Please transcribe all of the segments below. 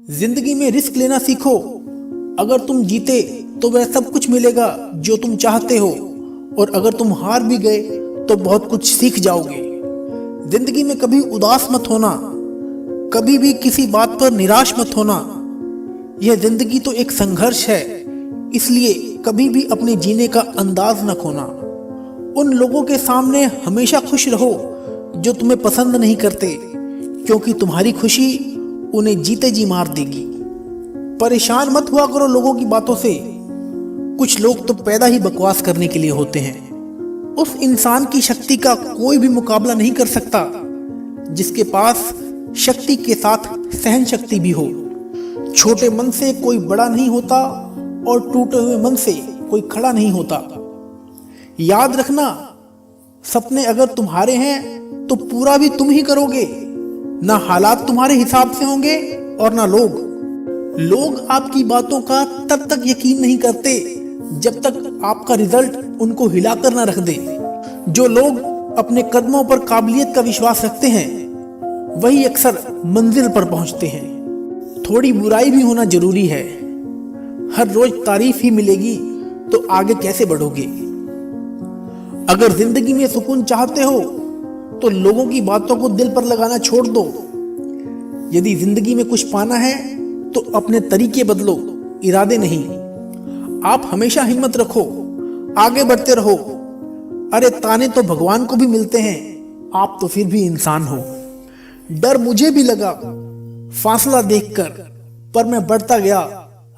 जिंदगी में रिस्क लेना सीखो। अगर तुम जीते तो वह सब कुछ मिलेगा जो तुम चाहते हो, और अगर तुम हार भी गए तो बहुत कुछ सीख जाओगे। जिंदगी में कभी उदास मत होना, कभी भी किसी बात पर निराश मत होना। यह जिंदगी तो एक संघर्ष है, इसलिए कभी भी अपने जीने का अंदाज न खोना। उन लोगों के सामने हमेशा खुश रहो जो तुम्हें पसंद नहीं करते, क्योंकि तुम्हारी खुशी उन्हें जीते जी मार देगी। परेशान मत हुआ करो लोगों की बातों से। कुछ लोग तो पैदा ही बकवास करने के लिए होते हैं। उस इंसान की शक्ति का कोई भी मुकाबला नहीं कर सकता जिसके पास शक्ति के साथ सहन शक्ति भी हो। छोटे मन से कोई बड़ा नहीं होता और टूटे हुए मन से कोई खड़ा नहीं होता। याद रखना, सपने अगर तुम्हारे हैं तो पूरा भी तुम ही करोगे। ना हालात तुम्हारे हिसाब से होंगे और ना लोग आपकी बातों का तब तक यकीन नहीं करते जब तक आपका रिजल्ट उनको हिलाकर ना रख दे। जो लोग अपने कदमों पर काबिलियत का विश्वास रखते हैं वही अक्सर मंजिल पर पहुंचते हैं। थोड़ी बुराई भी होना जरूरी है। हर रोज तारीफ ही मिलेगी तो आगे कैसे बढ़ोगे। अगर जिंदगी में सुकून चाहते हो तो लोगों की बातों को दिल पर लगाना छोड़ दो। यदि जिंदगी में कुछ पाना है तो अपने तरीके बदलो, इरादे नहीं। आप हमेशा हिम्मत रखो, आगे बढ़ते रहो। अरे ताने तो भगवान को भी मिलते हैं, आप तो फिर भी इंसान हो। डर मुझे भी लगा फासला देखकर, पर मैं बढ़ता गया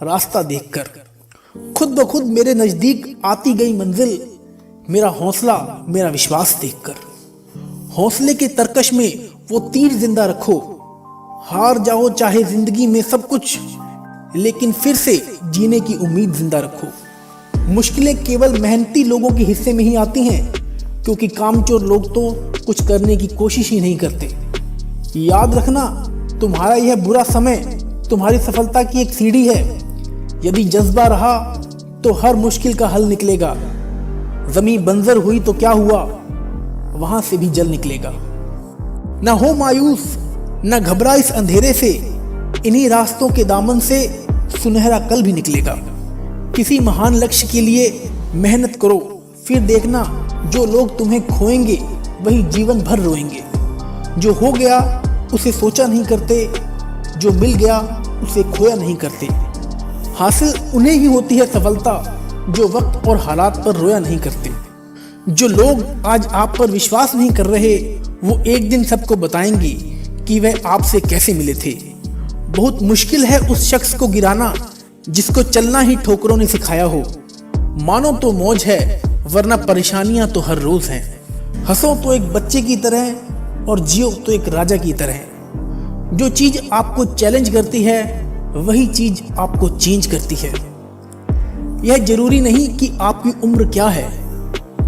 रास्ता देखकर। खुद ब खुद मेरे नजदीक आती गई मंजिल, मेरा हौसला मेरा विश्वास देखकर। हौसले के तरकश में वो तीर जिंदा रखो। हार जाओ चाहे जिंदगी में सब कुछ, लेकिन फिर से जीने की उम्मीद जिंदा रखो। मुश्किलें केवल मेहनती लोगों के हिस्से में ही आती हैं, क्योंकि कामचोर लोग तो कुछ करने की कोशिश ही नहीं करते। याद रखना, तुम्हारा यह बुरा समय तुम्हारी सफलता की एक सीढ़ी है। यदि जज्बा रहा तो हर मुश्किल का हल निकलेगा। जमीन बंजर हुई तो क्या हुआ, वहां से भी जल निकलेगा। न हो मायूस, न घबरा इस अंधेरे से, इन्हीं रास्तों के दामन से सुनहरा कल भी निकलेगा। किसी महान लक्ष्य के लिए मेहनत करो, फिर देखना जो लोग तुम्हें खोएंगे वही जीवन भर रोएंगे। जो हो गया उसे सोचा नहीं करते, जो मिल गया उसे खोया नहीं करते। हासिल उन्हें ही होती है सफलता जो वक्त और हालात पर रोया नहीं करते। जो लोग आज आप पर विश्वास नहीं कर रहे, वो एक दिन सबको बताएंगे कि वह आपसे कैसे मिले थे। बहुत मुश्किल है उस शख्स को गिराना जिसको चलना ही ठोकरों ने सिखाया हो। मानो तो मौज है, वरना परेशानियां तो हर रोज हैं। हंसो तो एक बच्चे की तरह और जियो तो एक राजा की तरह। जो चीज आपको चैलेंज करती है वही चीज आपको चेंज करती है। यह जरूरी नहीं कि आपकी उम्र क्या है,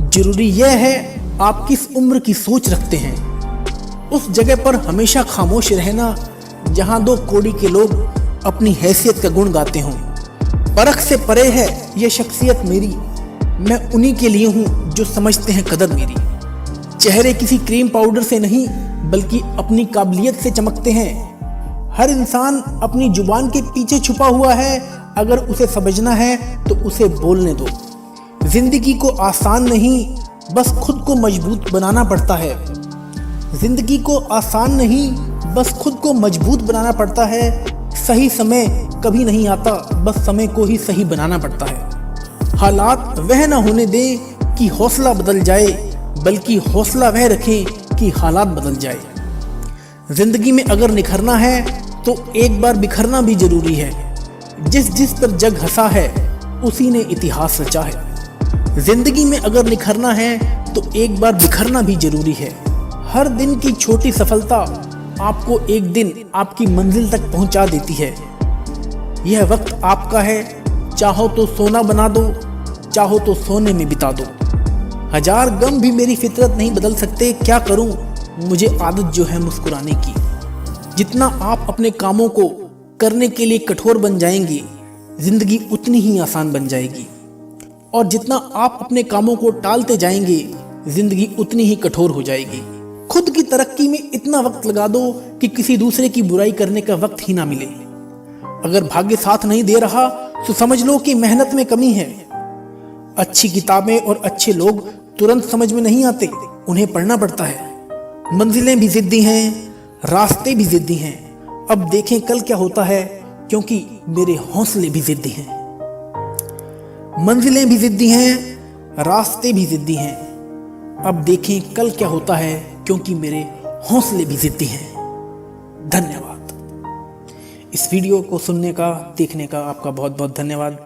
जरूरी यह है आप किस उम्र की सोच रखते हैं। उस जगह पर हमेशा खामोश रहना जहां दो कौड़ी के लोग अपनी हैसियत का गुण गाते हों। परख से परे है यह शख्सियत मेरी, मैं उन्हीं के लिए हूं जो समझते हैं कदर मेरी। चेहरे किसी क्रीम पाउडर से नहीं बल्कि अपनी काबिलियत से चमकते हैं। हर इंसान अपनी जुबान के पीछे छुपा हुआ है, अगर उसे समझना है तो उसे बोलने दो। जिंदगी को आसान नहीं, बस खुद को मजबूत बनाना पड़ता है। जिंदगी को आसान नहीं, बस खुद को मजबूत बनाना पड़ता है। सही समय कभी नहीं आता, बस समय को ही सही बनाना पड़ता है। हालात वह ना होने दें कि हौसला बदल जाए, बल्कि हौसला वह रखें कि हालात बदल जाए। जिंदगी में अगर निखरना है तो एक बार बिखरना भी जरूरी है। जिस पर जग हंसा है उसी ने इतिहास रचा है। जिंदगी में अगर निखरना है तो एक बार बिखरना भी जरूरी है। हर दिन की छोटी सफलता आपको एक दिन आपकी मंजिल तक पहुंचा देती है। यह वक्त आपका है, चाहो तो सोना बना दो, चाहो तो सोने में बिता दो। हजार गम भी मेरी फितरत नहीं बदल सकते, क्या करूं, मुझे आदत जो है मुस्कुराने की। जितना आप अपने कामों को करने के लिए कठोर बन जाएंगे, जिंदगी उतनी ही आसान बन जाएगी। और जितना आप अपने कामों को टालते जाएंगे, जिंदगी उतनी ही कठोर हो जाएगी। खुद की तरक्की में इतना वक्त लगा दो कि किसी दूसरे की बुराई करने का वक्त ही ना मिले। अगर भाग्य साथ नहीं दे रहा तो समझ लो कि मेहनत में कमी है। अच्छी किताबें और अच्छे लोग तुरंत समझ में नहीं आते, उन्हें पढ़ना पड़ता है। मंजिलें भी जिद्दी हैं, रास्ते भी जिद्दी हैं। अब देखें कल क्या होता है, क्योंकि मेरे हौसले भी जिद्दी हैं। मंजिलें भी जिद्दी हैं, रास्ते भी जिद्दी हैं। अब देखें कल क्या होता है, क्योंकि मेरे हौसले भी जिद्दी हैं। धन्यवाद। इस वीडियो को सुनने का, देखने का आपका बहुत बहुत धन्यवाद।